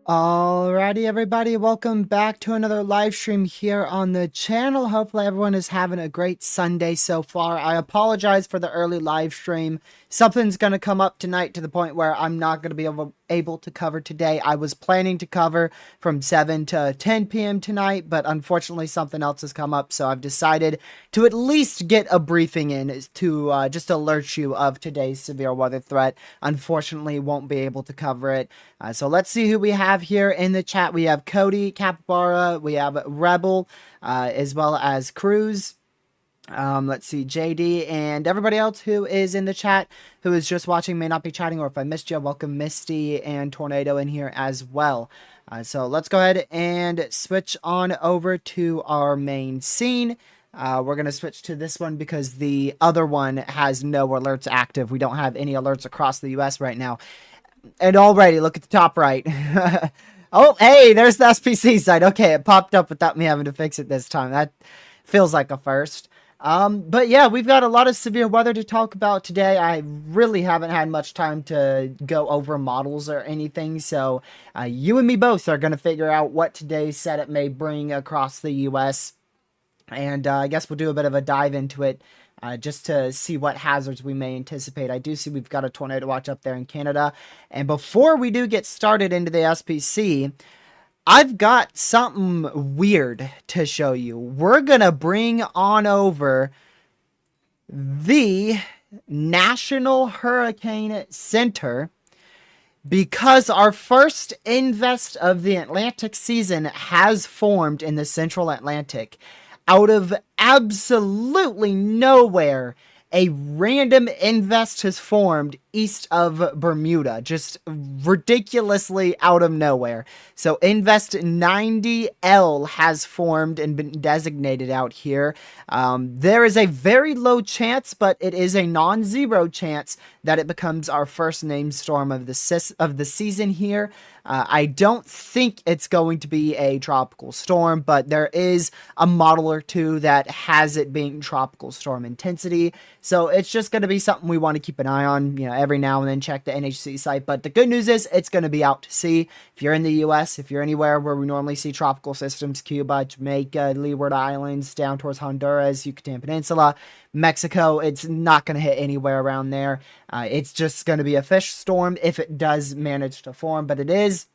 Alrighty, everybody, welcome back to another live stream here on the channel. Hopefully everyone is having a great Sunday so far. I apologize for the early live stream. Something's going to come up tonight to the point where I'm not going to be able to cover today. I was planning to cover from 7 to 10 p.m. tonight, but unfortunately something else has come up, so I've decided to at least get a briefing in to just alert you of today's severe weather threat. Unfortunately, won't be able to cover it. So let's see who we have here in the chat. We have Cody, Capybara, we have Rebel, as well as Cruz. Let's see, JD, and everybody else who is in the chat, who is just watching, may not be chatting, or if I missed you, welcome Misty and Tornado in here as well. So let's go ahead and switch on over to our main scene. We're going to switch to this one because the other one has no alerts active. We don't have any alerts across the US right now. And already, look at the top right. Oh, hey, there's the SPC site. Okay, it popped up without me having to fix it this time. That feels like a first. But yeah, we've got a lot of severe weather to talk about today. I really haven't had much time to go over models or anything, so you and me both are going to figure out what today's setup may bring across the US. And I guess we'll do a bit of a dive into it just to see what hazards we may anticipate. I do see we've got a tornado watch up there in Canada. And before we do get started into the SPC, I've got something weird to show you. We're going to bring on over the National Hurricane Center because our first invest of the Atlantic season has formed in the Central Atlantic. Out of absolutely nowhere, a random invest has formed east of Bermuda, just ridiculously out of nowhere. So Invest 90L has formed and been designated out here. There is a very low chance, but it is a non-zero chance that it becomes our first named storm of the season here. I don't think it's going to be a tropical storm, but there is a model or two that has it being tropical storm intensity. So it's just going to be something we want to keep an eye on, you know, every now and then check the NHC site. But the good news is it's going to be out to sea. If you're in the US, if you're anywhere where we normally see tropical systems, Cuba, Jamaica, Leeward Islands, down towards Honduras, Yucatan Peninsula, Mexico, it's not going to hit anywhere around there. It's just going to be a fish storm if it does manage to form, but it is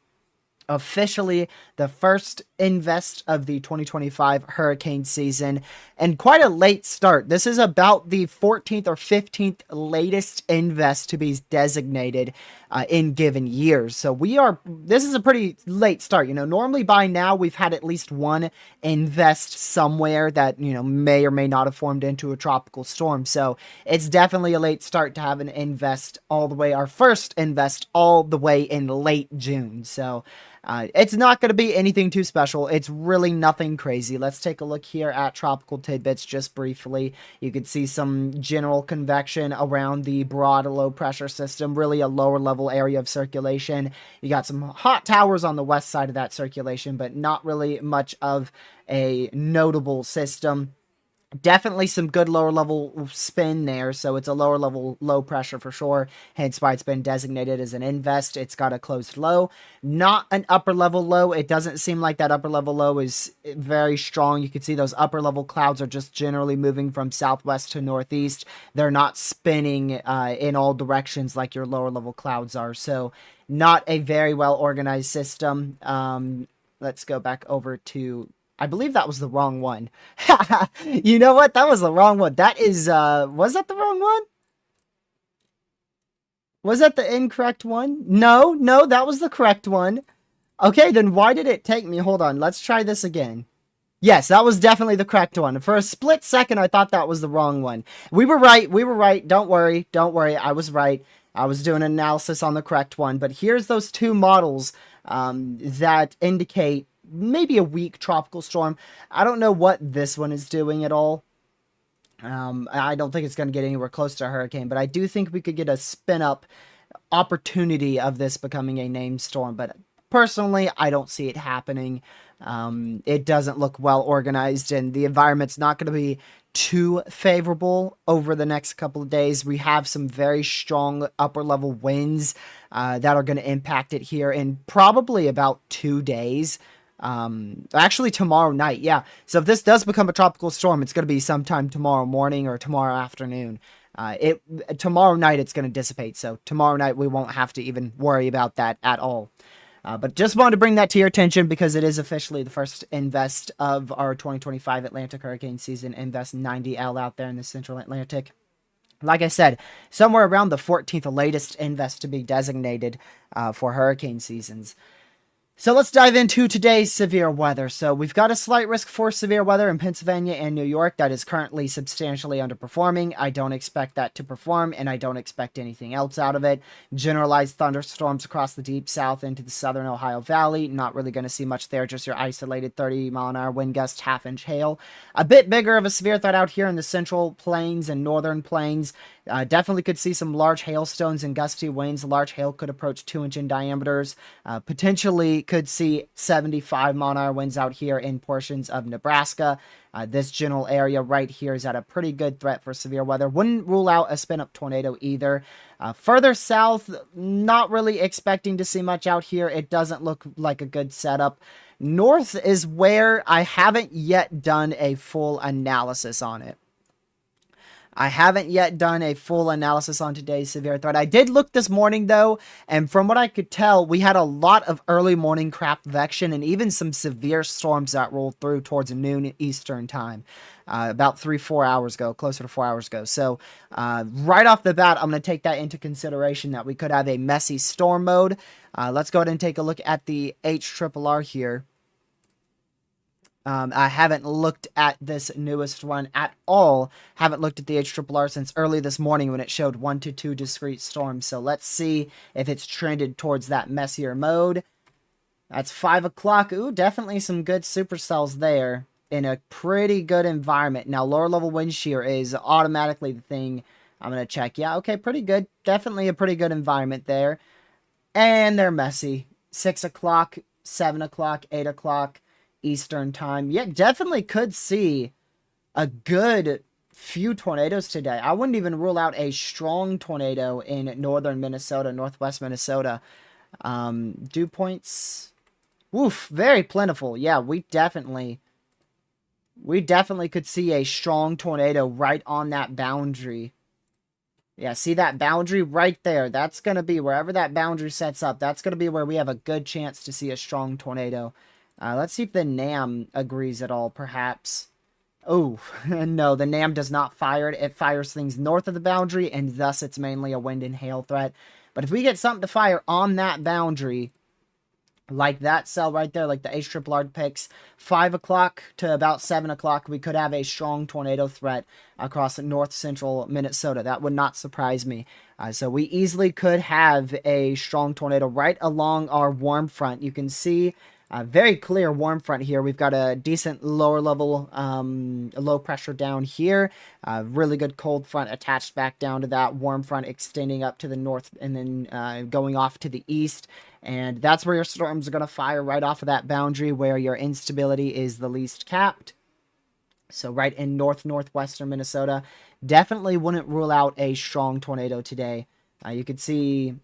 officially the first invest of the 2025 hurricane season, and quite a late start. This is about the 14th or 15th latest invest to be designated in given years. So this is a pretty late start. Normally by now we've had at least one invest somewhere that, may or may not have formed into a tropical storm. So it's definitely a late start to have an invest all the way, our first invest all the way in late June. So it's not going to be anything too special. It's really nothing crazy. Let's take a look here at tropical tidbits just briefly. You can see some general convection around the broad low pressure system, really a lower level area of circulation. You got some hot towers on the west side of that circulation, but not really much of a notable system. Definitely some good lower level spin there, so it's a lower level low pressure for sure, hence why it's been designated as an invest. It's got a closed low, not an upper level low. It doesn't seem like that upper level low is very strong. You can see those upper level clouds are just generally moving from southwest to northeast. They're not spinning in all directions like your lower level clouds are, so not a very well organized system. Let's go back over to, I believe that was the wrong one. You know what? That was the wrong one. That is, was that the wrong one? Was that the incorrect one? No, that was the correct one. Okay, then why did it take me? Hold on, let's try this again. Yes, that was definitely the correct one. For a split second, I thought that was the wrong one. We were right. Don't worry. I was right. I was doing an analysis on the correct one. But here's those two models that indicate maybe a weak tropical storm. I don't know what this one is doing at all. I don't think it's going to get anywhere close to a hurricane, but I do think we could get a spin up opportunity of this becoming a named storm. But personally, I don't see it happening. It doesn't look well organized, and the environment's not going to be too favorable over the next couple of days. We have some very strong upper level winds that are going to impact it here in probably about 2 days. Actually tomorrow night, yeah. So if this does become a tropical storm, it's going to be sometime tomorrow morning or tomorrow afternoon. Tomorrow night it's going to dissipate, so tomorrow night we won't have to even worry about that at all. But just wanted to bring that to your attention because it is officially the first invest of our 2025 Atlantic hurricane season, Invest 90L out there in the central Atlantic. Like I said, somewhere around the 14th latest invest to be designated for hurricane seasons. So let's dive into today's severe weather. So we've got a slight risk for severe weather in Pennsylvania and New York that is currently substantially underperforming. I don't expect that to perform, and I don't expect anything else out of it. Generalized thunderstorms across the deep south into the southern Ohio Valley. Not really going to see much there, just your isolated 30-mile-an-hour wind gusts, half-inch hail. A bit bigger of a severe threat out here in the central plains and northern plains. Definitely could see some large hailstones and gusty winds. Large hail could approach 2-inch in diameters. Potentially could see 75-mile-an-hour winds out here in portions of Nebraska. This general area right here is at a pretty good threat for severe weather. Wouldn't rule out a spin-up tornado either. Further south, not really expecting to see much out here. It doesn't look like a good setup. North is where I haven't yet done a full analysis on it. I haven't yet done a full analysis on today's severe threat. I did look this morning, though, and from what I could tell, we had a lot of early morning convection and even some severe storms that rolled through towards noon Eastern time. About 3-4 hours ago, closer to 4 hours ago. So right off the bat, I'm going to take that into consideration that we could have a messy storm mode. Let's go ahead and take a look at the HRRR here. I haven't looked at this newest one at all. Haven't looked at the HRRR since early this morning when it showed 1 to 2 discrete storms. So let's see if it's trended towards that messier mode. That's 5 o'clock. Ooh, definitely some good supercells there in a pretty good environment. Now, lower level wind shear is automatically the thing I'm going to check. Yeah, okay, pretty good. Definitely a pretty good environment there. And they're messy. 6 o'clock, 7 o'clock, 8 o'clock. Eastern time. Yeah, definitely could see a good few tornadoes today. I wouldn't even rule out a strong tornado in northern Minnesota, northwest Minnesota. Dew points, woof, very plentiful. Yeah, we definitely could see a strong tornado right on that boundary. Yeah, see that boundary right there? That's going to be wherever that boundary sets up. That's going to be where we have a good chance to see a strong tornado. Let's see if the NAM agrees at all, perhaps. Oh, no, the NAM does not fire it. It fires things north of the boundary, and thus it's mainly a wind and hail threat. But if we get something to fire on that boundary, like that cell right there, like the H-triple-R picks, 5 o'clock to about 7 o'clock, we could have a strong tornado threat across north central Minnesota. That would not surprise me. So we easily could have a strong tornado right along our warm front. You can see a very clear warm front here. We've got a decent lower level, low pressure down here. Really good cold front attached back down to that warm front, extending up to the north and then going off to the east. And that's where your storms are going to fire right off of that boundary where your instability is the least capped. So right in northwestern Minnesota. Definitely wouldn't rule out a strong tornado today. You could see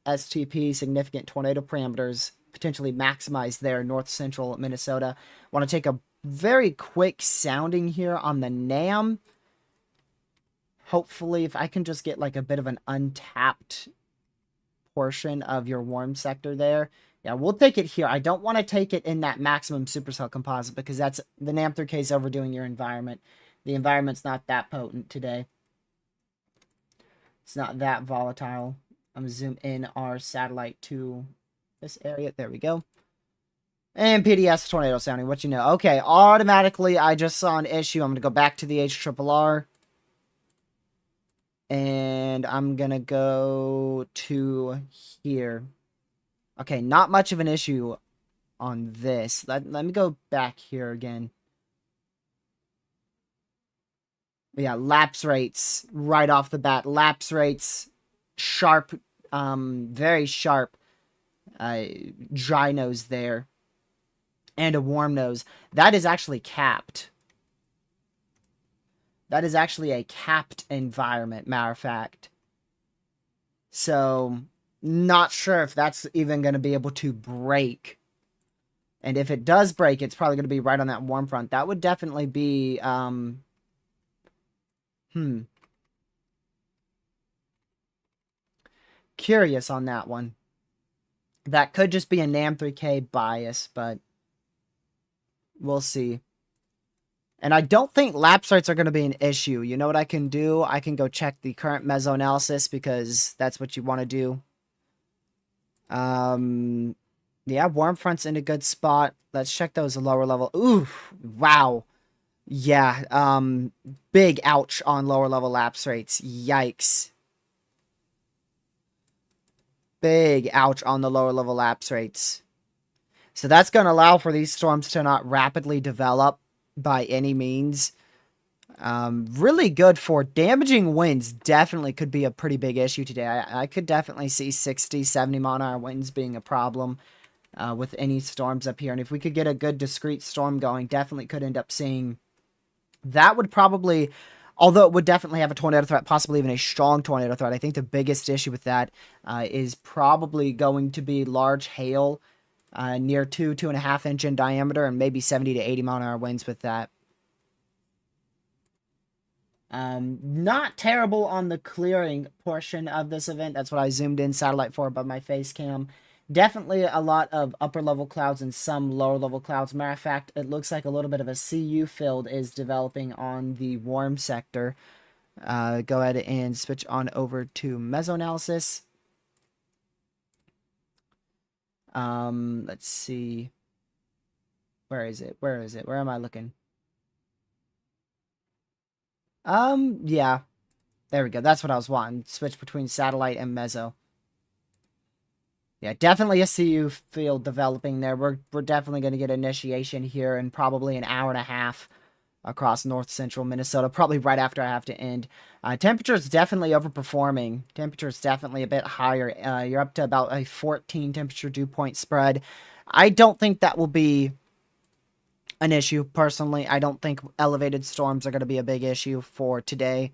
STP, significant tornado parameters, potentially maximize there north central Minnesota. Want to take a very quick sounding here on the NAM. Hopefully, if I can just get like a bit of an untapped portion of your warm sector there. Yeah, we'll take it here. I don't want to take it in that maximum supercell composite because that's the NAM3K is overdoing your environment. The environment's not that potent today. It's not that volatile. I'm going to zoom in our satellite to this area. There we go. And PDS tornado sounding. What you know? Okay, automatically I just saw an issue. I'm going to go back to the H-triple-R. And I'm going to go to here. Okay, not much of an issue on this. Let me go back here again. Yeah, lapse rates right off the bat. Lapse rates, sharp, very sharp dry nose there. And a warm nose. That is actually capped. That is actually a capped environment, matter of fact. So, not sure if that's even going to be able to break. And if it does break, it's probably going to be right on that warm front. That would definitely be, curious on that one. That could just be a NAM3K bias, but we'll see. And I don't think lapse rates are going to be an issue. You know what I can do? I can go check the current meso analysis because that's what you want to do. Yeah, warm front's in a good spot. Let's check those lower level. Ooh, wow. Yeah, big ouch on lower level lapse rates. Yikes. Big ouch on the lower level lapse rates. So that's going to allow for these storms to not rapidly develop by any means. Really good for damaging winds. Definitely could be a pretty big issue today. I could definitely see 60, 70 mile-an-hour winds being a problem with any storms up here. And if we could get a good discrete storm going, definitely could end up seeing... That would probably... Although it would definitely have a tornado threat, possibly even a strong tornado threat, I think the biggest issue with that is probably going to be large hail near 2.5 inch in diameter, and maybe 70 to 80 mile-an-hour winds with that. Not terrible on the clearing portion of this event. That's what I zoomed in satellite for above my face cam. Definitely a lot of upper level clouds and some lower level clouds. Matter of fact, it looks like a little bit of a CU field is developing on the warm sector. Go ahead and switch on over to mesoanalysis. Let's see. Where is it? Where is it? Where am I looking? Yeah. There we go. That's what I was wanting. Switch between satellite and meso. Yeah, definitely a CU field developing there. We're definitely going to get initiation here in probably an hour and a half across north central Minnesota, probably right after I have to end. Temperature is definitely overperforming. Temperature is definitely a bit higher. You're up to about a 14 temperature dew point spread. I don't think that will be an issue, personally. I don't think elevated storms are going to be a big issue for today.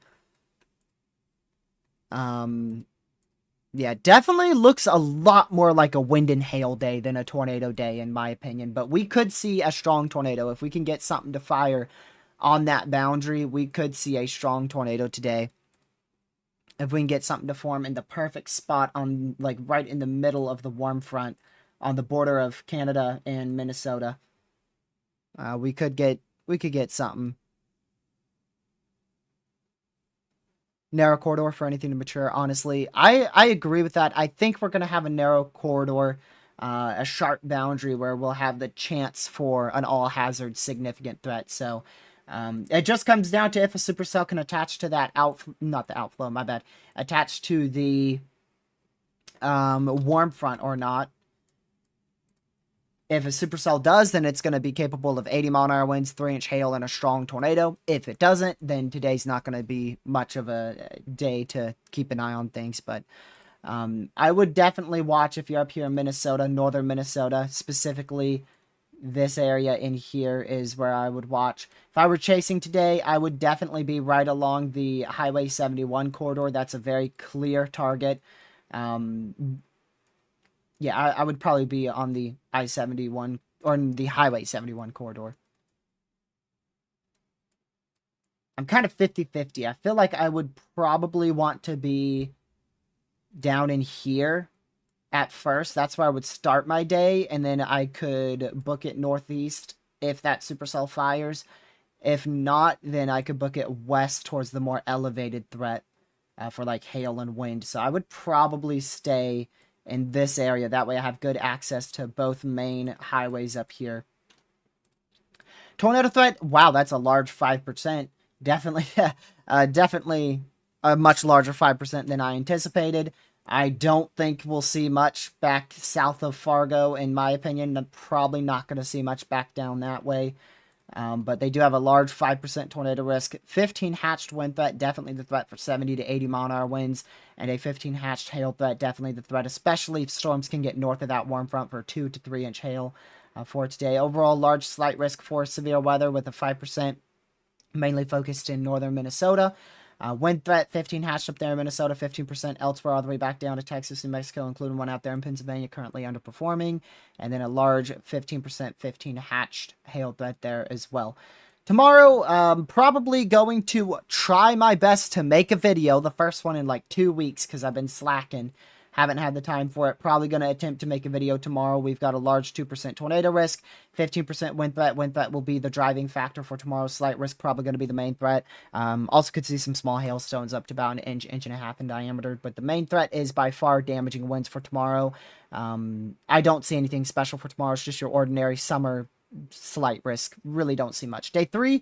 Yeah, definitely looks a lot more like a wind and hail day than a tornado day, in my opinion. But we could see a strong tornado. If we can get something to fire on that boundary, we could see a strong tornado today. if we can get something to form in the perfect spot on, like, right in the middle of the warm front on the border of Canada and Minnesota, we could get something. Narrow corridor for anything to mature. Honestly, I agree with that. I think we're gonna have a narrow corridor, a sharp boundary where we'll have the chance for an all hazard significant threat. So it just comes down to if a supercell can attach to that not the outflow, my bad, attach to the warm front or not. If a supercell does, then it's going to be capable of 80-mile-an-hour winds, 3-inch hail, and a strong tornado. If it doesn't, then today's not going to be much of a day to keep an eye on things. But I would definitely watch if you're up here in Minnesota, northern Minnesota, specifically this area in here is where I would watch. If I were chasing today, I would definitely be right along the Highway 71 corridor. That's a very clear target. Yeah, I would probably be on the I-71 or the Highway 71 corridor. I'm kind of 50-50. I feel like I would probably want to be down in here at first. That's where I would start my day, and then I could book it northeast if that supercell fires. If not, then I could book it west towards the more elevated threat for like hail and wind. So I would probably stay in this area. That way I have good access to both main highways up here. Tornado threat. Wow, that's a large 5%. Definitely, definitely a much larger 5% than I anticipated. I don't think we'll see much back south of Fargo, in my opinion. I'm probably not going to see much back down that way. But they do have a large 5% tornado risk. 15 hatched wind threat, definitely the threat for 70 to 80-mile-an-hour winds. And a 15 hatched hail threat, definitely the threat, especially if storms can get north of that warm front for 2 to 3-inch hail for today. Overall, large slight risk for severe weather with a 5%, mainly focused in northern Minnesota. Wind threat, 15 hatched up there in Minnesota, 15% elsewhere, all the way back down to Texas, New Mexico, including one out there in Pennsylvania, currently underperforming. And then a large 15%, 15 hatched hail threat there as well. Tomorrow, probably going to try my best to make a video, the first one in like 2 weeks, because I've been slacking. Haven't had the time for it. Probably going to attempt to make a video tomorrow. We've got a large 2% tornado risk, 15% wind threat. Wind threat will be the driving factor for tomorrow's slight risk, probably going to be the main threat. Also could see some small hailstones up to about an inch, inch and a half in diameter. But the main threat is by far damaging winds for tomorrow. I don't see anything special for tomorrow. It's just your ordinary summer slight risk. Really don't see much. Day 3,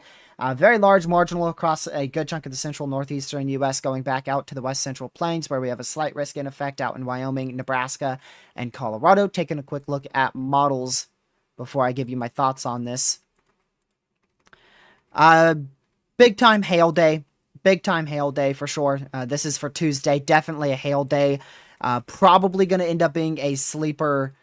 very large marginal across a good chunk of the central northeastern U.S. going back out to the west central plains where we have a slight risk in effect out in Wyoming, Nebraska, and Colorado. Taking a quick look at models before I give you my thoughts on this. Big time hail day. Big time hail day for sure. This is for Tuesday. Definitely a hail day. Probably going to end up being a sleeper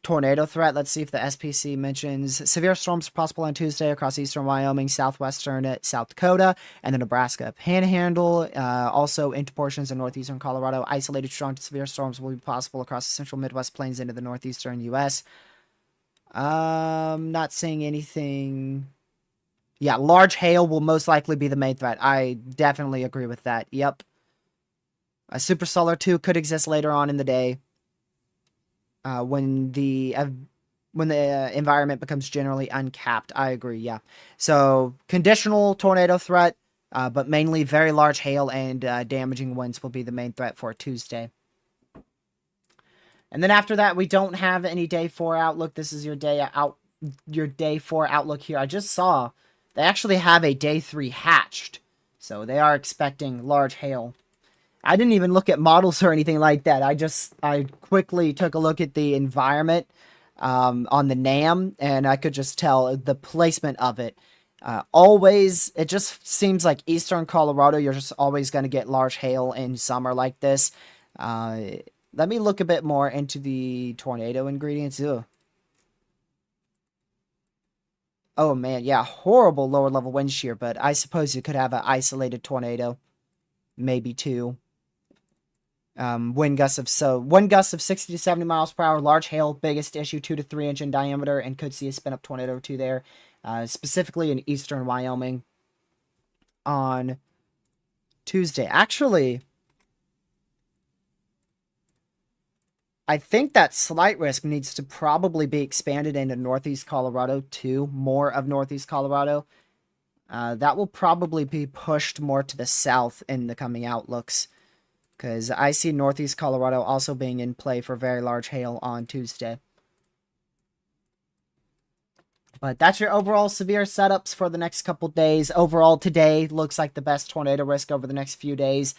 tornado threat. Let's see if the SPC mentions severe storms possible on Tuesday across eastern Wyoming, southwestern South Dakota, and the Nebraska Panhandle. Also into portions of northeastern Colorado. Isolated strong to severe storms will be possible across the central Midwest plains into the northeastern U.S. Not seeing anything. Yeah, large hail will most likely be the main threat. I definitely agree with that. Yep. A supercellular 2 could exist later on in the day. When the environment becomes generally uncapped. I agree, yeah. So, conditional tornado threat, but mainly very large hail and damaging winds will be the main threat for Tuesday. And then after that, we don't have any day 4 outlook. This is your day 4 outlook here. I just saw they actually have a day 3 hatched. So, they are expecting large hail. I didn't even look at models or anything like that. I quickly took a look at the environment on the NAM, and I could just tell the placement of it. Always, it just seems like eastern Colorado, you're just always going to get large hail in summer like this. Let me look a bit more into the tornado ingredients. Ugh. Oh man, yeah, horrible lower level wind shear, but I suppose you could have an isolated tornado. Maybe 2. Wind gusts of 60 to 70 miles per hour, large hail, biggest issue 2 to 3 inch in diameter, and could see a spin up tornado or 2 there, specifically in eastern Wyoming on Tuesday. Actually, I think that slight risk needs to probably be expanded into Northeast Colorado too, more of Northeast Colorado. That will probably be pushed more to the south in the coming outlooks, because I see Northeast Colorado also being in play for very large hail on Tuesday. But that's your overall severe setups for the next couple days. Overall, today looks like the best tornado risk over the next few days.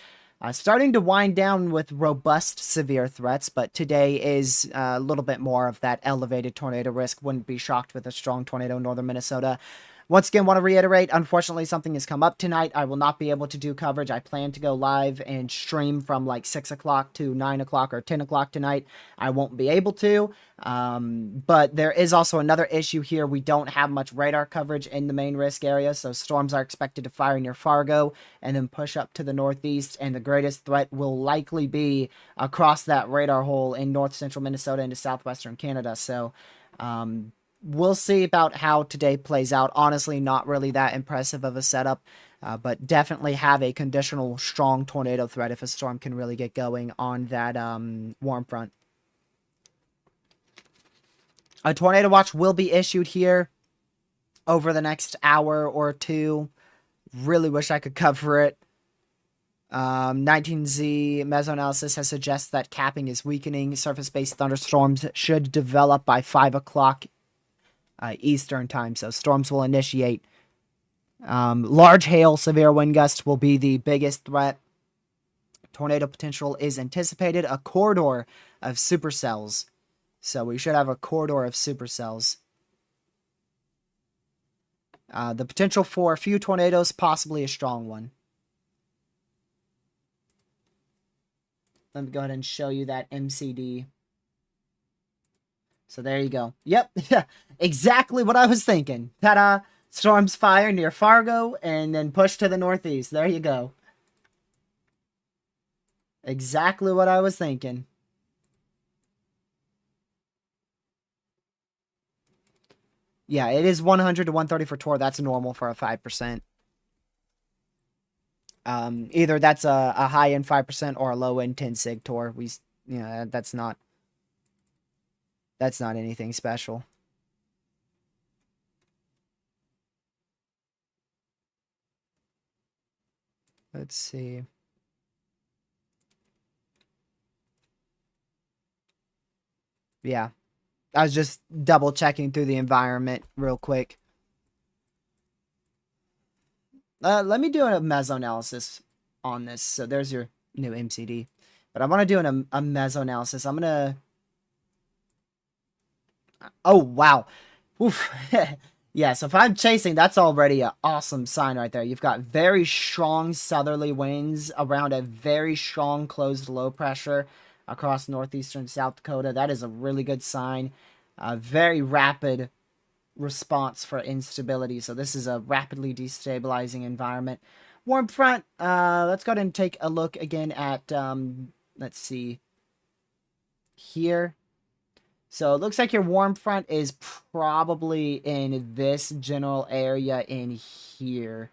Starting to wind down with robust severe threats, but today is a little bit more of that elevated tornado risk. Wouldn't be shocked with a strong tornado in northern Minnesota. Once again, want to reiterate, unfortunately, something has come up tonight. I will not be able to do coverage. I plan to go live and stream from like 6 o'clock to 9 o'clock or 10 o'clock tonight. I won't be able to. But there is also another issue here. We don't have much radar coverage in the main risk area, so storms are expected to fire near Fargo and then push up to the northeast, and the greatest threat will likely be across that radar hole in north central Minnesota into southwestern Canada. So, we'll see about how today plays out. Honestly, not really that impressive of a setup, but definitely have a conditional strong tornado threat if a storm can really get going on that warm front. A tornado watch will be issued here over the next hour or two. Really wish I could cover it. 19Z Mesoanalysis has suggested that capping is weakening. Surface-based thunderstorms should develop by 5 o'clock Eastern time, so storms will initiate. Large hail, severe wind gusts will be the biggest threat. Tornado potential is anticipated. A corridor of supercells. So we should have a corridor of supercells. The potential for a few tornadoes, possibly a strong one. Let me go ahead and show you that MCD. So there you go. Yep, exactly what I was thinking. Ta-da! Storms fire near Fargo and then push to the northeast. There you go. Exactly what I was thinking. Yeah, it is 100 to 130 for Tor. That's normal for a 5%. Either that's a high end 5% or a low end 10 sig Tor. That's not anything special. Let's see. Yeah. I was just double checking through the environment real quick. Let me do a mesoanalysis on this. So there's your new MCD. But I want to do a mesoanalysis. I'm going to... Oh, wow. Oof. Yeah, so if I'm chasing, that's already an awesome sign right there. You've got very strong southerly winds around a very strong closed low pressure across northeastern South Dakota. That is a really good sign. A very rapid response for instability. So this is a rapidly destabilizing environment. Warm front, let's go ahead and take a look again at, let's see, here. So it looks like your warm front is probably in this general area in here.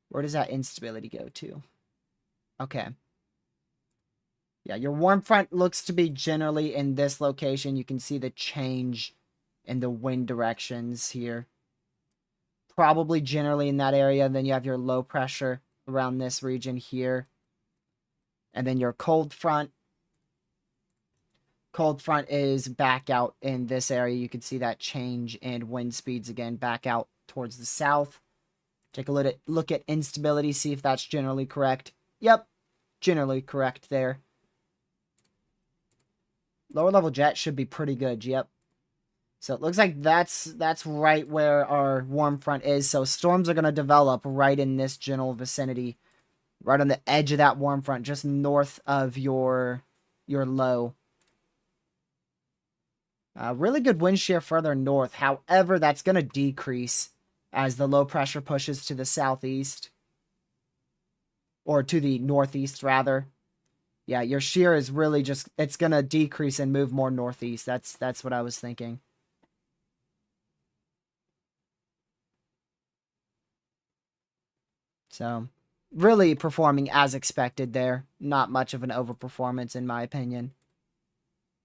Where does that instability go to? Okay. Yeah, your warm front looks to be generally in this location. You can see the change in the wind directions here. Probably generally in that area. Then you have your low pressure around this region here. And then your cold front. Cold front is back out in this area. You can see that change in wind speeds again back out towards the south. Take a look at instability, see if that's generally correct. Yep, generally correct there. Lower level jet should be pretty good, yep. So it looks like that's right where our warm front is. So storms are going to develop right in this general vicinity. Right on the edge of that warm front, just north of your low. Really good wind shear further north. However, that's going to decrease as the low pressure pushes to the southeast. Or to the northeast, rather. Yeah, your shear is really just... It's going to decrease and move more northeast. That's what I was thinking. So, really performing as expected there. Not much of an overperformance, in my opinion.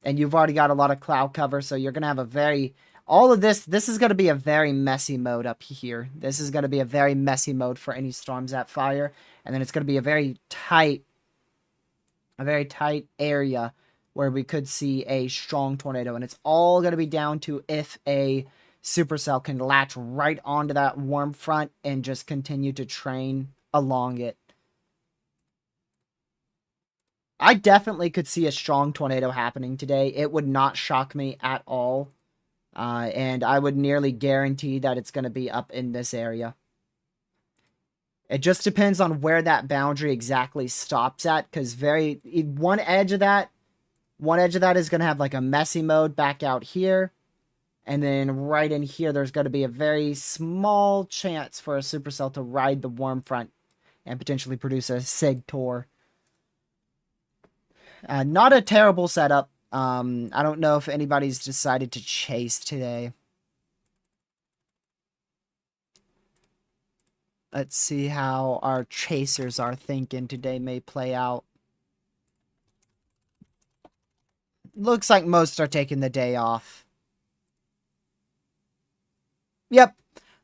And you've already got a lot of cloud cover, so you're going to have a very... All of this is going to be a very messy mode up here. This is going to be a very messy mode for any storms that fire. And then it's going to be a very tight area where we could see a strong tornado. And it's all going to be down to if a supercell can latch right onto that warm front and just continue to train along it. I definitely could see a strong tornado happening today. It would not shock me at all. And I would nearly guarantee that it's going to be up in this area. It just depends on where that boundary exactly stops at, because one edge of that is going to have like a messy mode back out here. And then right in here, there's going to be a very small chance for a supercell to ride the warm front and potentially produce a Sig Tor. Not a terrible setup. I don't know if anybody's decided to chase today. Let's see how our chasers are thinking today may play out. Looks like most are taking the day off. Yep,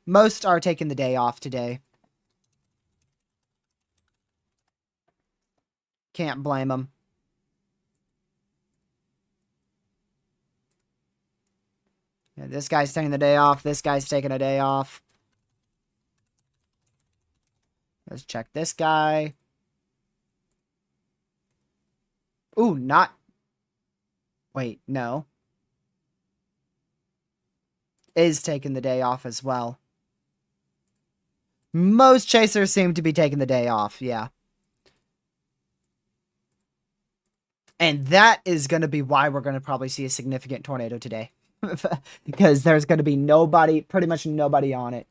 most are taking the day off today. Can't blame them. Yeah, this guy's taking the day off. This guy's taking a day off. Let's check this guy. Ooh, not... Wait, no. Is taking the day off as well. Most chasers seem to be taking the day off, yeah. And that is going to be why we're going to probably see a significant tornado today. Because there's going to be nobody, pretty much nobody on it.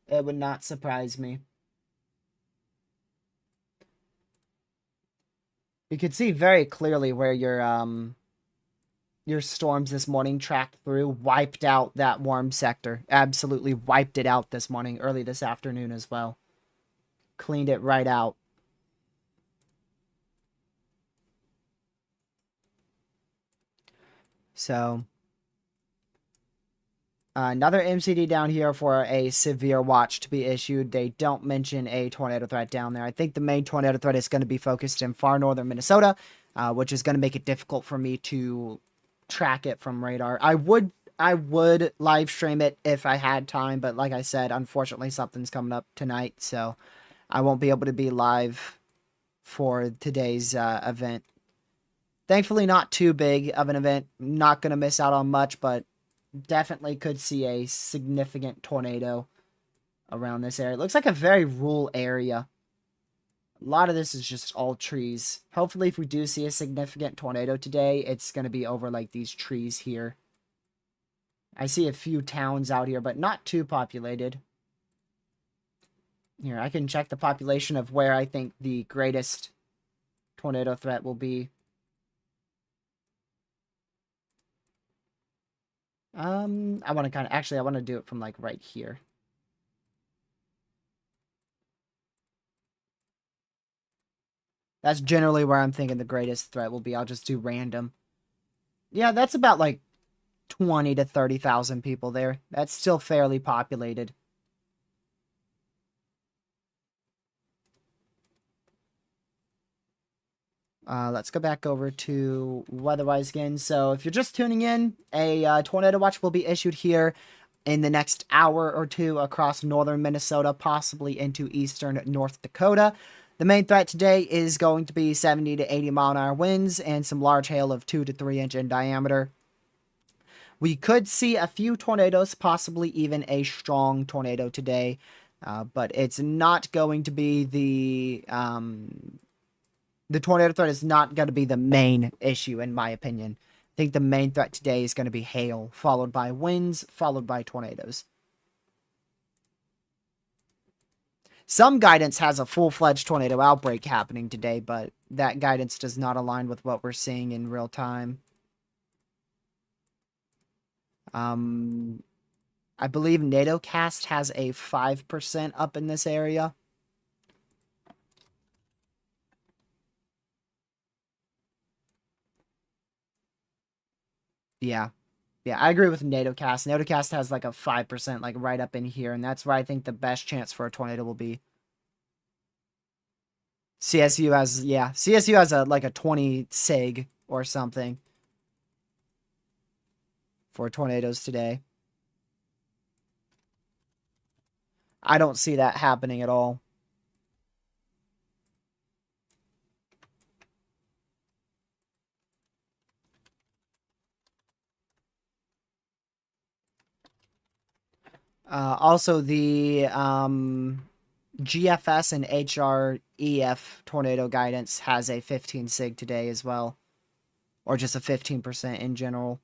It would not surprise me. You could see very clearly where your storms this morning tracked through, wiped out that warm sector. Absolutely wiped it out this morning, early this afternoon as well. Cleaned it right out. So, another MCD down here for a severe watch to be issued. They don't mention a tornado threat down there. I think the main tornado threat is going to be focused in far northern Minnesota, which is going to make it difficult for me to track it from radar. I would live stream it if I had time, but like I said, unfortunately something's coming up tonight, so I won't be able to be live for today's event. Thankfully, not too big of an event. Not going to miss out on much, but definitely could see a significant tornado around this area. It looks like a very rural area. A lot of this is just all trees. Hopefully, if we do see a significant tornado today, it's going to be over like these trees here. I see a few towns out here, but not too populated. Here, I can check the population of where I think the greatest tornado threat will be. I want to I want to do it from like right here. That's generally where I'm thinking the greatest threat will be. I'll just do random. Yeah, that's about like 20 to 30,000 people there. That's still fairly populated. Let's go back over to Weatherwise again. So if you're just tuning in, a tornado watch will be issued here in the next hour or two across northern Minnesota, possibly into eastern North Dakota. The main threat today is going to be 70 to 80 mile an hour winds and some large hail of 2 to 3 inch in diameter. We could see a few tornadoes, possibly even a strong tornado today, but it's not going to be the tornado threat is not going to be the main issue, in my opinion. I think the main threat today is going to be hail, followed by winds, followed by tornadoes. Some guidance has a full-fledged tornado outbreak happening today, but that guidance does not align with what we're seeing in real time. I believe NATOcast has a 5% up in this area. Yeah. Yeah, I agree with NatoCast. NatoCast has like a 5% like right up in here, and that's where I think the best chance for a tornado will be. CSU has, yeah, CSU has a like a 20 sig or something for tornadoes today. I don't see that happening at all. Also, the GFS and HREF tornado guidance has a 15 sig today as well, or just a 15% in general.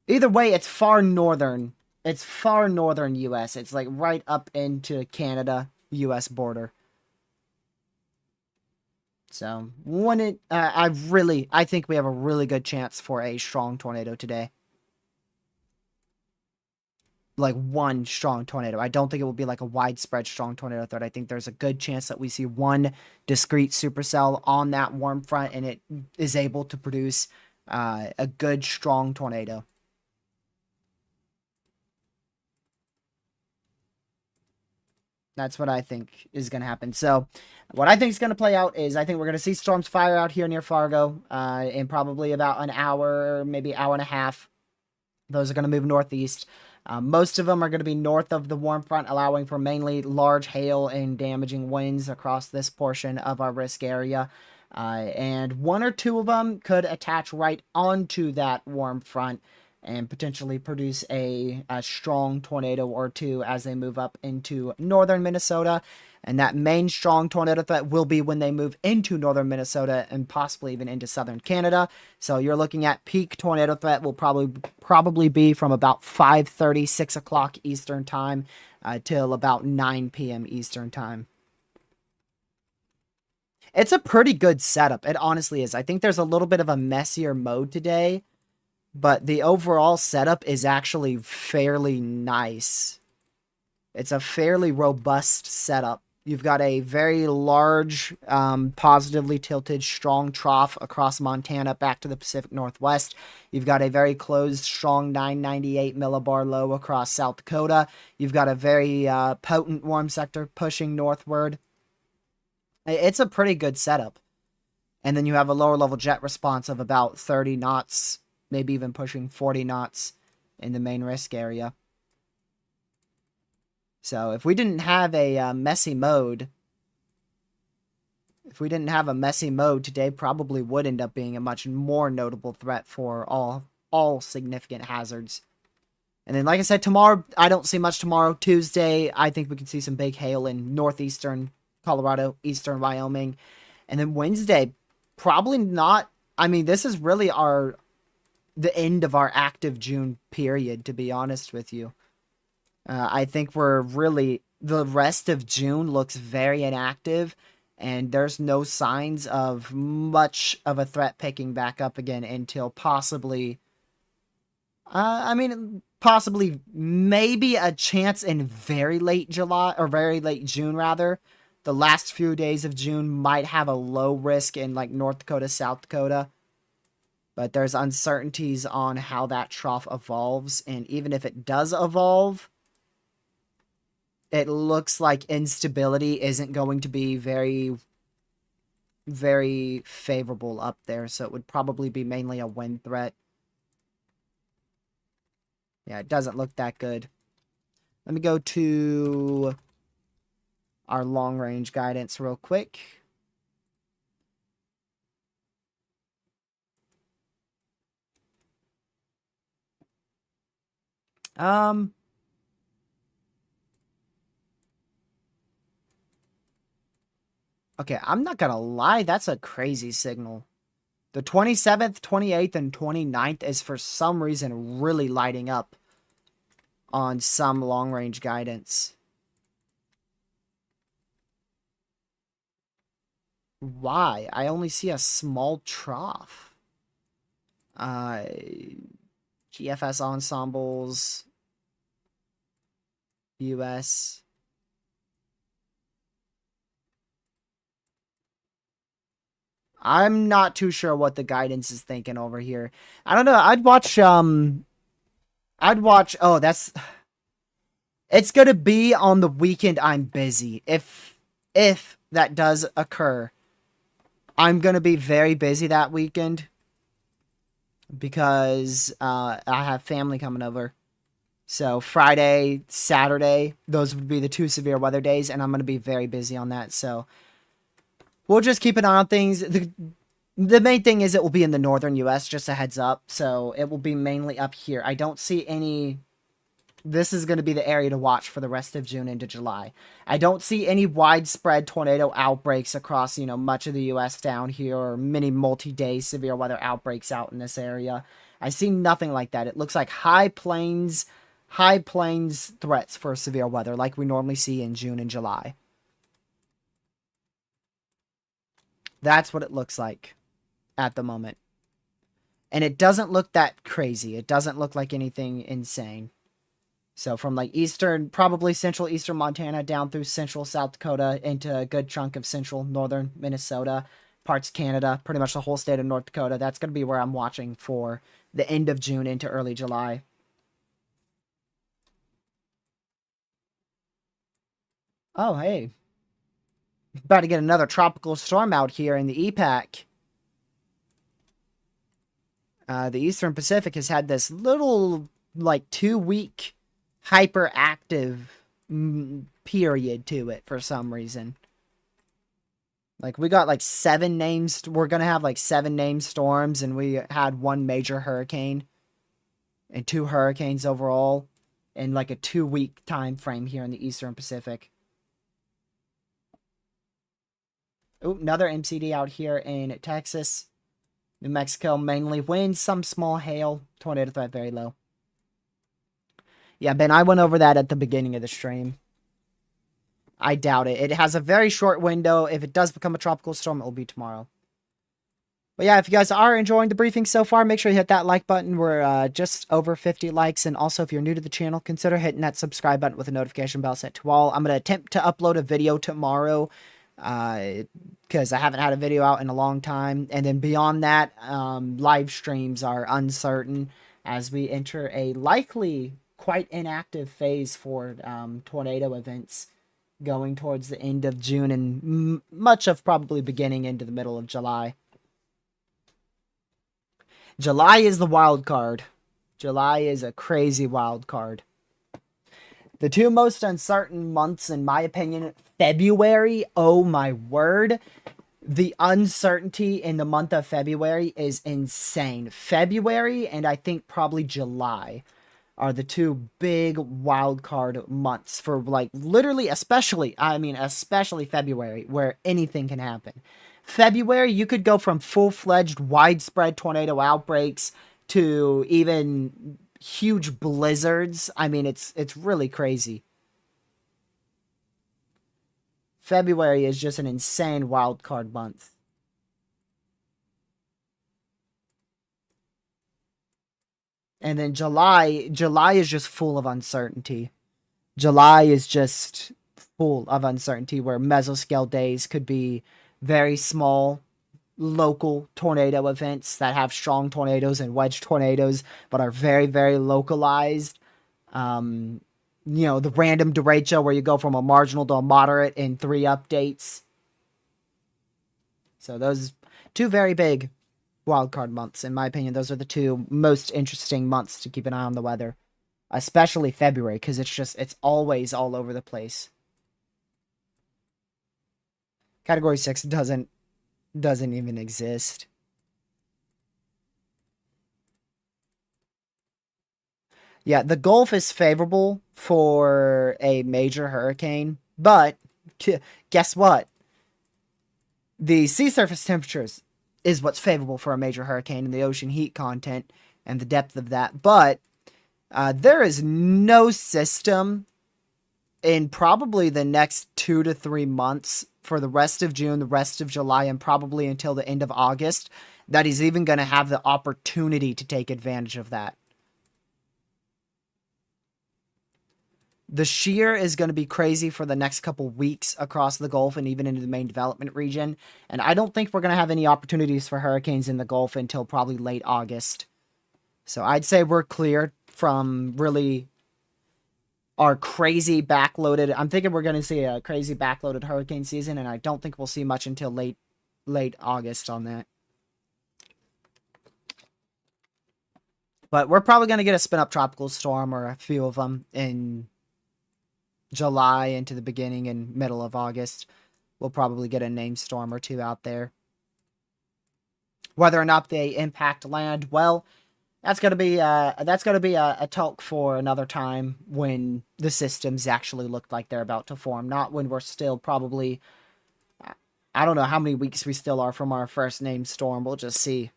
Either way, it's far northern. It's far northern U.S. It's like right up into Canada, U.S. border. So I think we have a really good chance for a strong tornado today. Like one strong tornado. I don't think it will be like a widespread strong tornado threat. I think there's a good chance that we see one discrete supercell on that warm front and it is able to produce a good strong tornado. That's what I think is going to happen. So, what I think is going to play out is I think we're going to see storms fire out here near Fargo in probably about an hour, maybe hour and a half. Those are going to move northeast. Most of them are going to be north of the warm front, allowing for mainly large hail and damaging winds across this portion of our risk area. And one or two of them could attach right onto that warm front and potentially produce a strong tornado or two as they move up into northern Minnesota. And that main strong tornado threat will be when they move into northern Minnesota and possibly even into southern Canada. So you're looking at peak tornado threat will probably be from about 5:30, 6 o'clock Eastern time till about 9 p.m. Eastern time. It's a pretty good setup. It honestly is. I think there's a little bit of a messier mode today, but the overall setup is actually fairly nice. It's a fairly robust setup. You've got a very large, positively tilted, strong trough across Montana back to the Pacific Northwest. You've got a very closed, strong 998 millibar low across South Dakota. You've got a very potent warm sector pushing northward. It's a pretty good setup. And then you have a lower level jet response of about 30 knots, maybe even pushing 40 knots in the main risk area. So if we didn't have a messy mode, today probably would end up being a much more notable threat for all significant hazards. And then, like I said, tomorrow, I don't see much tomorrow. Tuesday, I think we can see some big hail in northeastern Colorado, eastern Wyoming. And then Wednesday, probably not. I mean, this is really the end of our active June period, to be honest with you. I think the rest of June looks very inactive, and there's no signs of much of a threat picking back up again until possibly, possibly maybe a chance in very late July or very late June, rather. The last few days of June might have a low risk in like North Dakota, South Dakota. But there's uncertainties on how that trough evolves, and even if it does evolve, it looks like instability isn't going to be very, very favorable up there. So it would probably be mainly a wind threat. Yeah, it doesn't look that good. Let me go to our long range guidance real quick. Okay, I'm not gonna lie, that's a crazy signal. The 27th, 28th, and 29th is for some reason really lighting up on some long-range guidance. Why? I only see a small trough. GFS ensembles, US. I'm not too sure what the guidance is thinking over here. I don't know. I'd watch. Oh, that's. It's gonna be on the weekend. I'm busy. If that does occur, I'm gonna be very busy that weekend because I have family coming over. So Friday, Saturday, those would be the two severe weather days, and I'm gonna be very busy on that. So we'll just keep an eye on things. The main thing is it will be in the northern U.S. Just a heads up. So it will be mainly up here. I don't see any. This is going to be the area to watch for the rest of June into July. I don't see any widespread tornado outbreaks across, much of the U.S. down here, or many multi-day severe weather outbreaks out in this area. I see nothing like that. It looks like high plains threats for severe weather like we normally see in June and July. That's what it looks like at the moment. And it doesn't look that crazy. It doesn't look like anything insane. So from like probably central eastern Montana down through central South Dakota into a good chunk of central northern Minnesota, parts of Canada, pretty much the whole state of North Dakota. That's going to be where I'm watching for the end of June into early July. Oh, hey. About to get another tropical storm out here in the EPAC. The Eastern Pacific has had this little, like, 2-week hyperactive period to it for some reason. Like, we got like 7 names. We're gonna have like 7 named storms, and we had 1 major hurricane and 2 hurricanes overall in like a 2-week time frame here in the Eastern Pacific. Oh, another MCD out here in Texas. New Mexico, mainly wind, some small hail, tornado threat very low. Yeah, Ben, I went over that at the beginning of the stream. I doubt it. It has a very short window. If it does become a tropical storm, it will be tomorrow. But yeah, if you guys are enjoying the briefing so far, make sure you hit that like button. We're just over 50 likes. And also, if you're new to the channel, consider hitting that subscribe button with a notification bell set to all. I'm going to attempt to upload a video tomorrow because I haven't had a video out in a long time. And then beyond that, live streams are uncertain as we enter a likely quite inactive phase for tornado events going towards the end of June and much of probably beginning into the middle of July. July is the wild card. July is a crazy wild card. The 2 most uncertain months, in my opinion, February, oh my word. The uncertainty in the month of February is insane. February and I think probably July are the 2 big wild card months for like literally, especially February, where anything can happen. February, you could go from full-fledged widespread tornado outbreaks to even huge blizzards. I mean, it's really crazy. February is just an insane wild card month. And then July is just full of uncertainty. July is just full of uncertainty where mesoscale days could be very small local tornado events that have strong tornadoes and wedge tornadoes but are very, very localized. The random derecho where you go from a marginal to a moderate in 3 updates. So those 2 very big wildcard months. In my opinion, those are the 2 most interesting months to keep an eye on the weather. Especially February, because it's always all over the place. Category 6 doesn't even exist. Yeah, the Gulf is favorable for a major hurricane, but guess what? The sea surface temperatures is what's favorable for a major hurricane, and the ocean heat content and the depth of that. But there is no system in probably the next 2 to 3 months for the rest of June, the rest of July, and probably until the end of August that is even going to have the opportunity to take advantage of that. The shear is going to be crazy for the next couple weeks across the Gulf and even into the main development region. And I don't think we're going to have any opportunities for hurricanes in the Gulf until probably late August. So I'd say we're clear from really our crazy backloaded. I'm thinking we're going to see a crazy backloaded hurricane season, and I don't think we'll see much until late August on that. But we're probably going to get a spin-up tropical storm or a few of them in July into the beginning and middle of August. We'll probably get a named storm or two out there. Whether or not they impact land, well, that's gonna be a talk for another time when the systems actually look like they're about to form. Not when we're still probably. I don't know how many weeks we still are from our first named storm. We'll just see.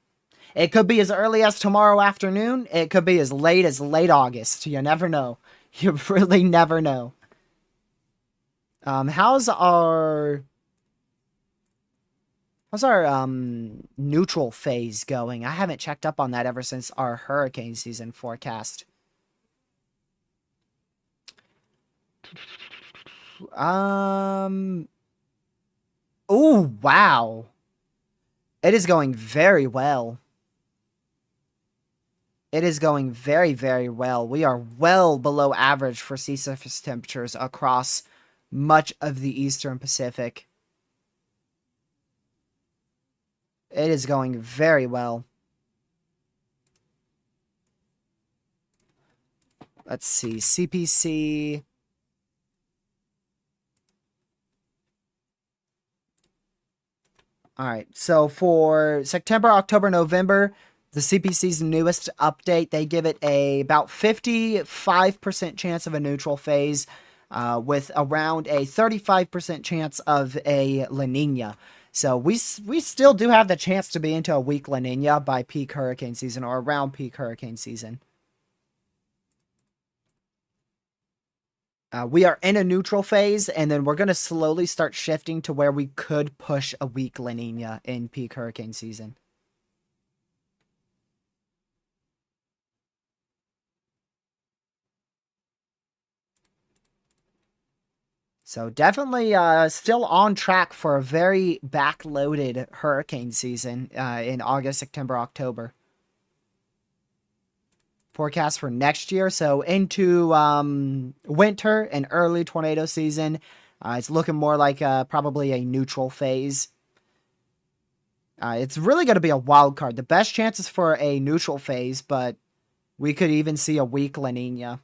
It could be as early as tomorrow afternoon. It could be as late August. You never know. You really never know. How's our neutral phase going? I haven't checked up on that ever since our hurricane season forecast. Oh, wow. It is going very well. It is going very, very well. We are well below average for sea surface temperatures across much of the Eastern Pacific. It is going very well. Let's see. CPC. All right. So for September, October, November, the CPC's newest update, they give it about 55% chance of a neutral phase, with around a 35% chance of a La Nina. So we still do have the chance to be into a weak La Nina by peak hurricane season or around peak hurricane season. We are in a neutral phase, and then we're going to slowly start shifting to where we could push a weak La Nina in peak hurricane season. So definitely still on track for a very backloaded hurricane season in August, September, October. Forecast for next year. So into winter and early tornado season, it's looking more like probably a neutral phase. It's really going to be a wild card. The best chances for a neutral phase, but we could even see a weak La Nina.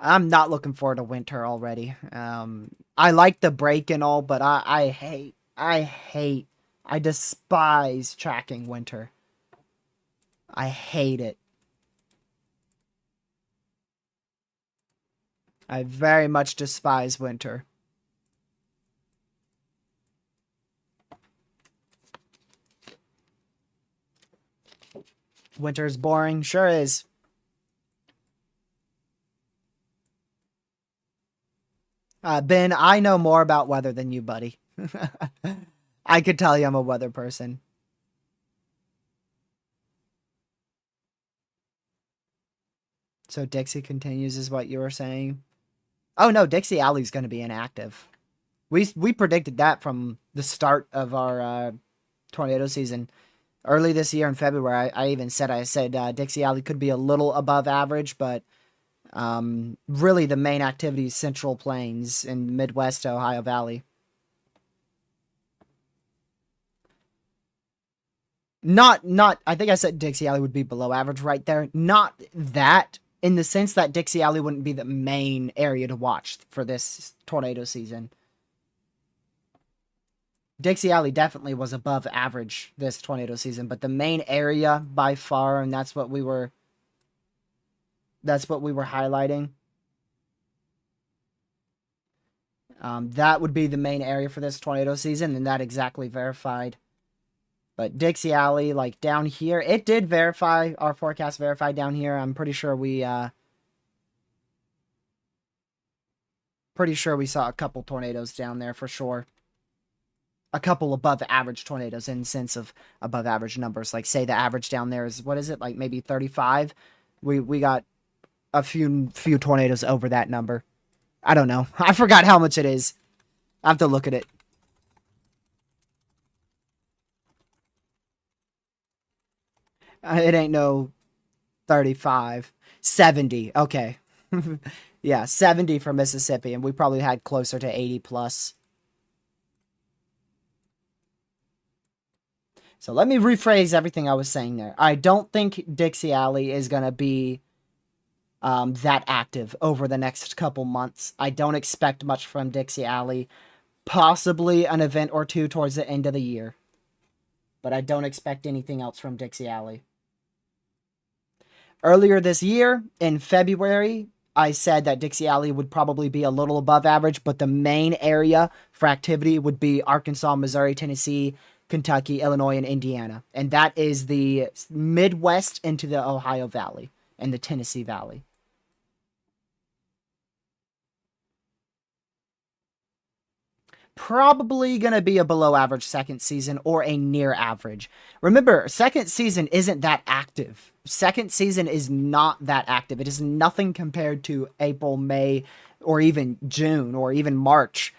I'm not looking forward to winter already. I like the break and all, but I despise tracking winter. I hate it. I very much despise winter. Winter is boring. Sure is. Ben, I know more about weather than you, buddy. I could tell you I'm a weather person. So Dixie continues is what you were saying. Oh no, Dixie Alley's going to be inactive. We predicted that from the start of our tornado season. Early this year in February, I even said Dixie Alley could be a little above average, but really the main activity is Central Plains and Midwest Ohio Valley. Not I think I said Dixie Alley would be below average right there. Not that in the sense that Dixie Alley wouldn't be the main area to watch for this tornado season. Dixie Alley definitely was above average this tornado season, but the main area by far, and that's what we were highlighting. That would be the main area for this tornado season, and that exactly verified. But Dixie Alley, like down here, it did verify, our forecast verified down here. I'm pretty sure we saw a couple tornadoes down there for sure. A couple above average tornadoes in sense of above average numbers. Like say the average down there is, what is it, like maybe 35? We got a few tornadoes over that number. I don't know. I forgot how much it is. I have to look at it. It ain't no 35. 70. Okay. Yeah, 70 for Mississippi, and we probably had closer to 80 plus. So let me rephrase everything I was saying there. I don't think Dixie Alley is going to be that active over the next couple months. I don't expect much from Dixie Alley. Possibly an event or two towards the end of the year. But I don't expect anything else from Dixie Alley. Earlier this year, in February, I said that Dixie Alley would probably be a little above average, but the main area for activity would be Arkansas, Missouri, Tennessee, Kentucky, Illinois, and Indiana. And that is the Midwest into the Ohio Valley and the Tennessee Valley. Probably going to be a below average second season or a near average. Remember, second season isn't that active. Second season is not that active. It is nothing compared to April, May, or even June or even March.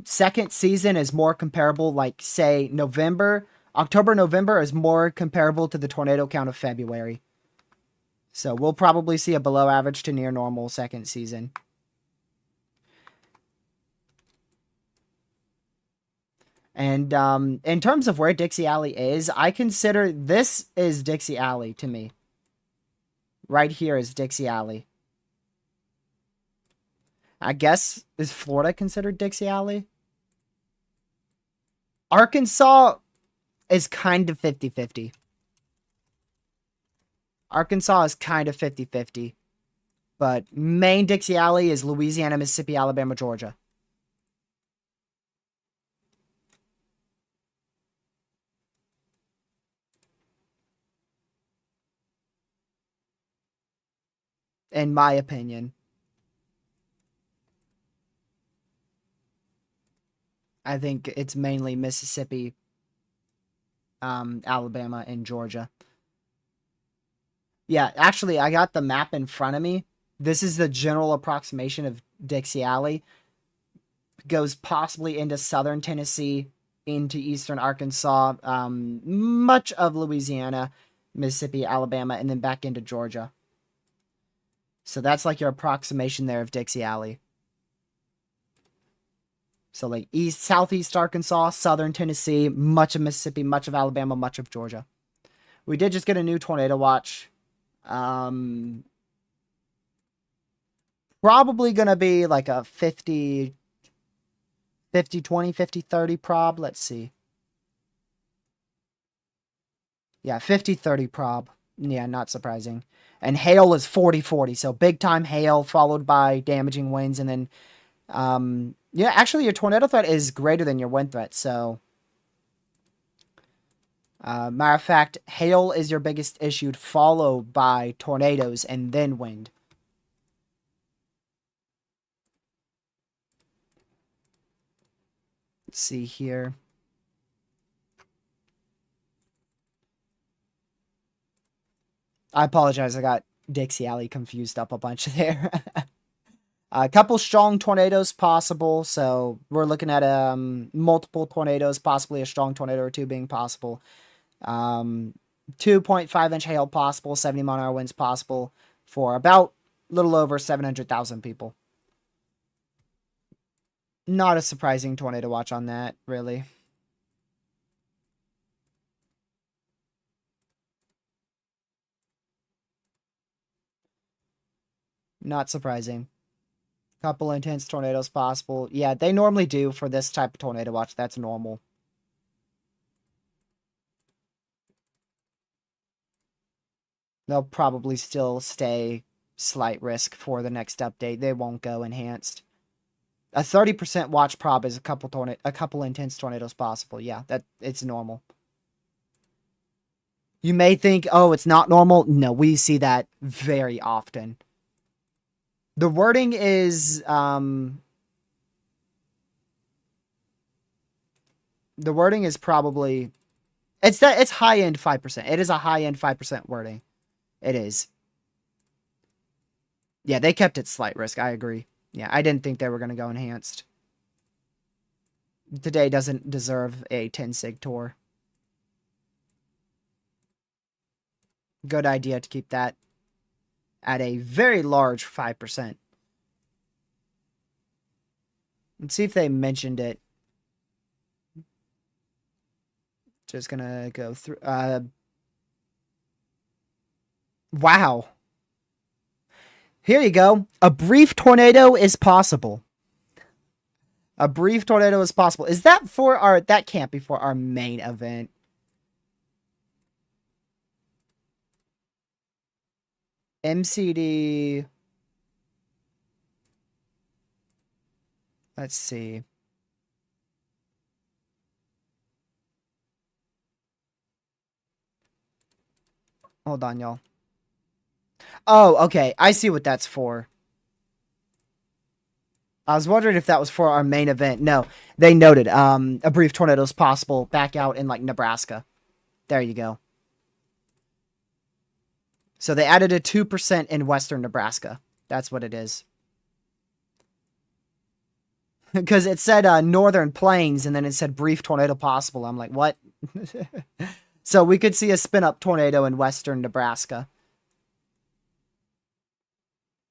Second season is more comparable, like, say, November. October, November is more comparable to the tornado count of February. So we'll probably see a below average to near normal second season. And in terms of where Dixie Alley is, I consider this is Dixie Alley to me. Right here is Dixie Alley. I guess, is Florida considered Dixie Alley? Arkansas is kind of 50-50. Arkansas is kind of 50-50. But main Dixie Alley is Louisiana, Mississippi, Alabama, Georgia. In my opinion. I think it's mainly Mississippi, Alabama, and Georgia. Yeah, actually, I got the map in front of me. This is the general approximation of Dixie Alley. Goes possibly into southern Tennessee, into eastern Arkansas, much of Louisiana, Mississippi, Alabama, and then back into Georgia. So that's like your approximation there of Dixie Alley. So like southeast Arkansas, southern Tennessee, much of Mississippi, much of Alabama, much of Georgia. We did just get a new tornado watch. Probably gonna be like a 50-20, 50-30 prob. Let's see. Yeah, 50-30 prob. Yeah, not surprising. And hail is 40-40, so big time hail followed by damaging winds, and then yeah, actually your tornado threat is greater than your wind threat, so matter of fact, hail is your biggest issue, followed by tornadoes and then wind. Let's see here. I apologize, I got Dixie Alley confused up a bunch there. A couple strong tornadoes possible, so we're looking at multiple tornadoes, possibly a strong tornado or two being possible. 2.5-inch hail possible, 70-mile-an-hour winds possible for about a little over 700,000 people. Not a surprising tornado watch on that, really. Not surprising. Couple intense tornadoes possible. Yeah, they normally do for this type of tornado watch. That's normal. They'll probably still stay slight risk for the next update. They won't go enhanced. A 30% watch prob is a couple intense tornadoes possible. Yeah, it's normal. You may think, oh, it's not normal. No, we see that very often. The wording is the wording is probably it's high end 5%. It is a high end 5% wording. It is. Yeah, they kept it slight risk. I agree. Yeah, I didn't think they were going to go enhanced. Today doesn't deserve a 10 sig tour. Good idea to keep that at a very large 5%. Let's see if they mentioned it. Just gonna go through. Wow. Here you go. A brief tornado is possible. A brief tornado is possible. Is that for our... That can't be for our main event. MCD... Let's see. Hold on, y'all. Oh, okay. I see what that's for. I was wondering if that was for our main event. No, they noted a brief tornado is possible back out in like Nebraska. There you go. So they added a 2% in western Nebraska. That's what it is. Because it said northern plains and then it said brief tornado possible. I'm like, what? So we could see a spin up tornado in western Nebraska.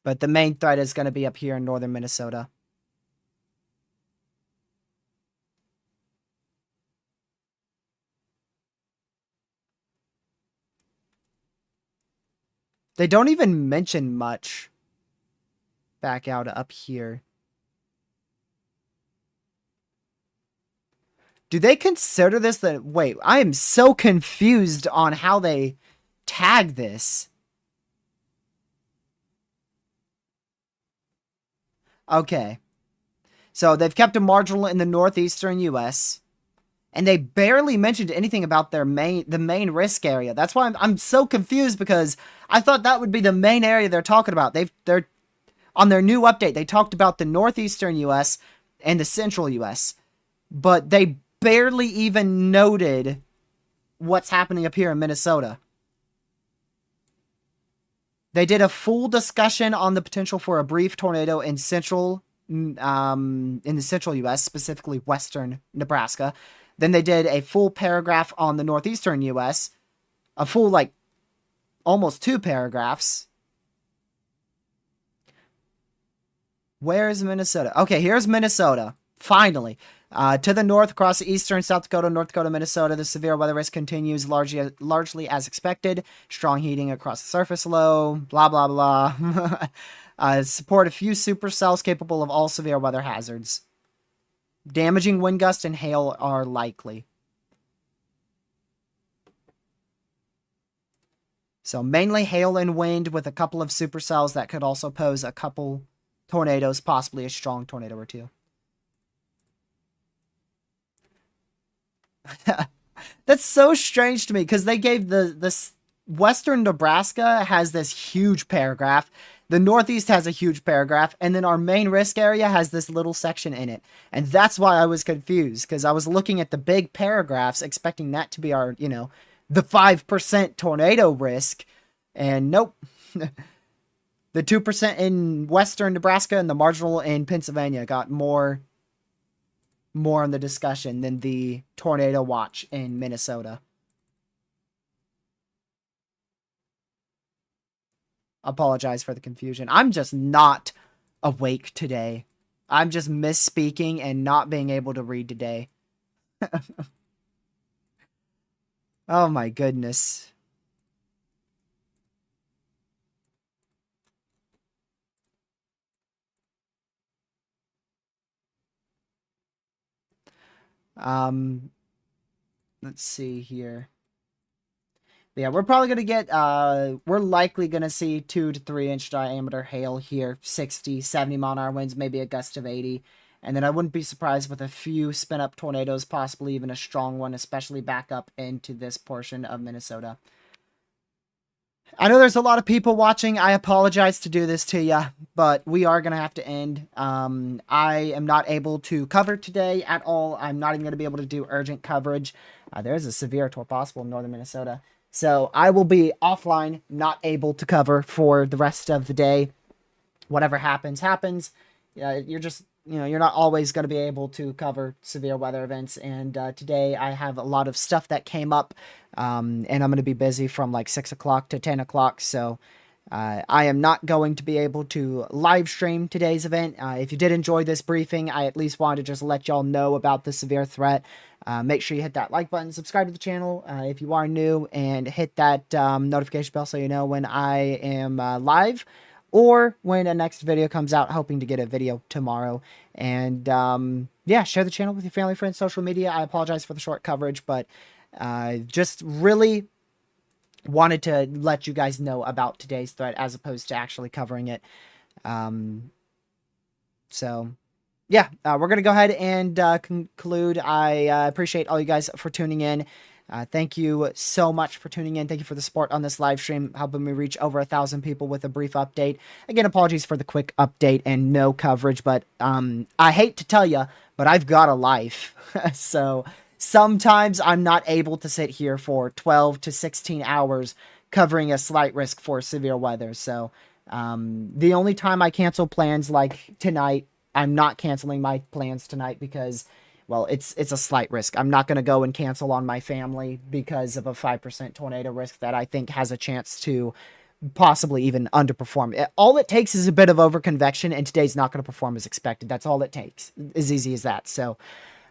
But the main threat is going to be up here in northern Minnesota. They don't even mention much back out up here. Do they consider this the... Wait, I am so confused on how they tag this. Okay. So they've kept a marginal in the northeastern U.S. And they barely mentioned anything about the main risk area. That's why I'm so confused, because I thought that would be the main area they're talking about. They're on their new update, they talked about the northeastern U.S. and the central U.S. But they barely even noted what's happening up here in Minnesota. They did a full discussion on the potential for a brief tornado in the central U.S., specifically western Nebraska. Then they did a full paragraph on the northeastern U.S., a full, like, almost 2 paragraphs. Where is Minnesota? Okay, here's Minnesota. Finally. To the north, across the eastern, South Dakota, North Dakota, Minnesota, the severe weather risk continues largely as expected. Strong heating across the surface low, blah, blah, blah. Support a few supercells capable of all severe weather hazards. Damaging wind gust and hail are likely. So mainly hail and wind with a couple of supercells that could also pose a couple tornadoes, possibly a strong tornado or two. That's so strange to me, because they gave this western Nebraska has this huge paragraph. The Northeast has a huge paragraph, and then our main risk area has this little section in it. And that's why I was confused, because I was looking at the big paragraphs, expecting that to be our, the 5% tornado risk. And nope. The 2% in western Nebraska and the marginal in Pennsylvania got more in the discussion than the tornado watch in Minnesota. Apologize for the confusion. I'm just not awake today. I'm just misspeaking and not being able to read today. Oh my goodness. Let's see here. But yeah, we're probably going to get, we're likely going to see 2 to 3 inch diameter hail here, 60, 70 mile an hour winds, maybe a gust of 80. And then I wouldn't be surprised with a few spin up tornadoes, possibly even a strong one, especially back up into this portion of Minnesota. I know there's a lot of people watching. I apologize to do this to you, but we are going to have to end. I am not able to cover today at all. I'm not even going to be able to do urgent coverage. There's a severe tornado possible in northern Minnesota. So I will be offline, not able to cover for the rest of the day. whatever happens, happens. You're just, you're not always going to be able to cover severe weather events. And today I have a lot of stuff that came up, and I'm going to be busy from like 6 o'clock to 10 o'clock. So I am not going to be able to live stream today's event. If you did enjoy this briefing, I at least wanted to just let y'all know about the severe threat. Make sure you hit that like button, subscribe to the channel if you are new, and hit that notification bell so you know when I am live or when a next video comes out. Hoping to get a video tomorrow. And yeah, share the channel with your family, friends, social media. I apologize for the short coverage, but just really wanted to let you guys know about today's threat as opposed to actually covering it. So yeah, we're going to go ahead and conclude. I appreciate all you guys for tuning in. Thank you so much for tuning in. Thank you for the support on this live stream, helping me reach over 1,000 people with a brief update. Again, apologies for the quick update and no coverage, but I hate to tell you, but I've got a life. So sometimes I'm not able to sit here for 12 to 16 hours covering a slight risk for severe weather. So the only time I cancel plans like tonight, I'm not canceling my plans tonight because, well, it's a slight risk. I'm not going to go and cancel on my family because of a 5% tornado risk that I think has a chance to possibly even underperform. All it takes is a bit of overconvection, and today's not going to perform as expected. That's all it takes. As easy as that. So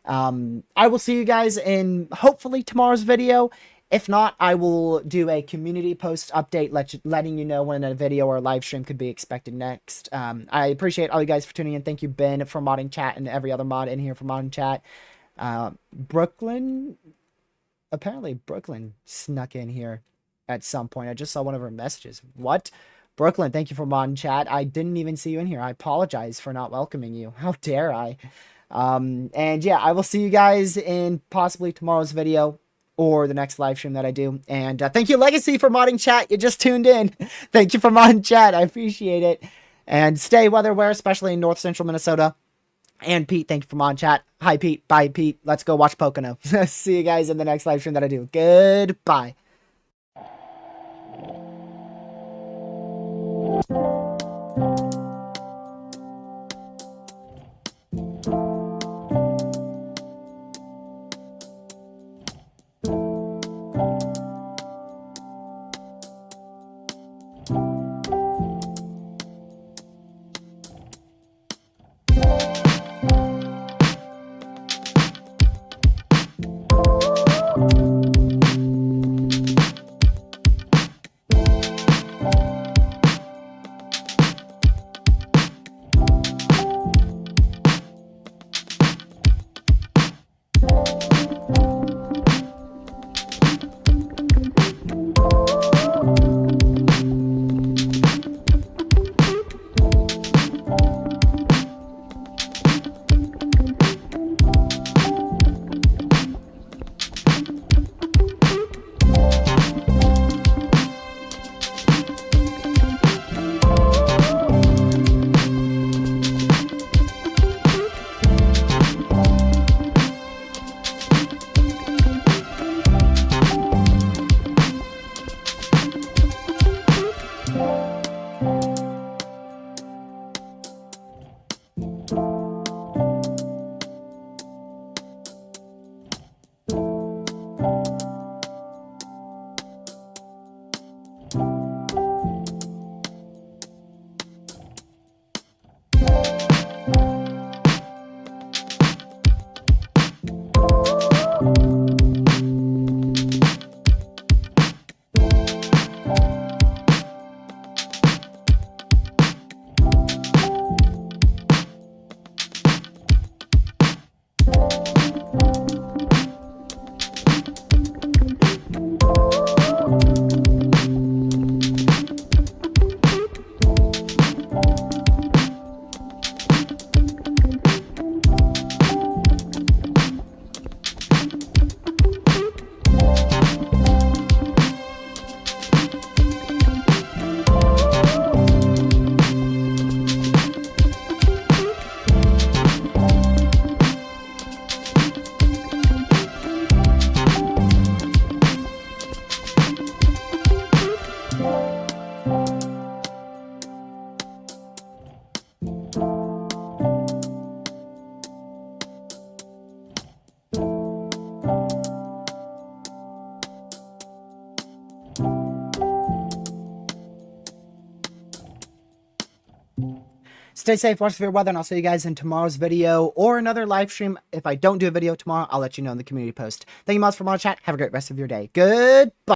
I will see you guys in hopefully tomorrow's video. If not, I will do a community post update letting you know when a video or a live stream could be expected next. I appreciate all you guys for tuning in. Thank you, Ben, for modding chat, and every other mod in here for modding chat. Apparently Brooklyn snuck in here at some point. I just saw one of her messages. What? Brooklyn, thank you for modding chat. I didn't even see you in here. I apologize for not welcoming you. How dare I? And yeah, I will see you guys in possibly tomorrow's video or the next live stream that I do. And thank you, Legacy, for modding chat. You just tuned in. Thank you for modding chat. I appreciate it. And stay weather aware, especially in north central Minnesota. And Pete, thank you for modding chat. Hi, Pete. Bye, Pete. Let's go watch Pocono. See you guys in the next live stream that I do. Goodbye. stay safe, watch severe weather, and I'll see you guys in tomorrow's video or another live stream. If I don't do a video tomorrow, I'll let you know in the community post. Thank you much for watching. Chat. Have a great rest of your day. Goodbye.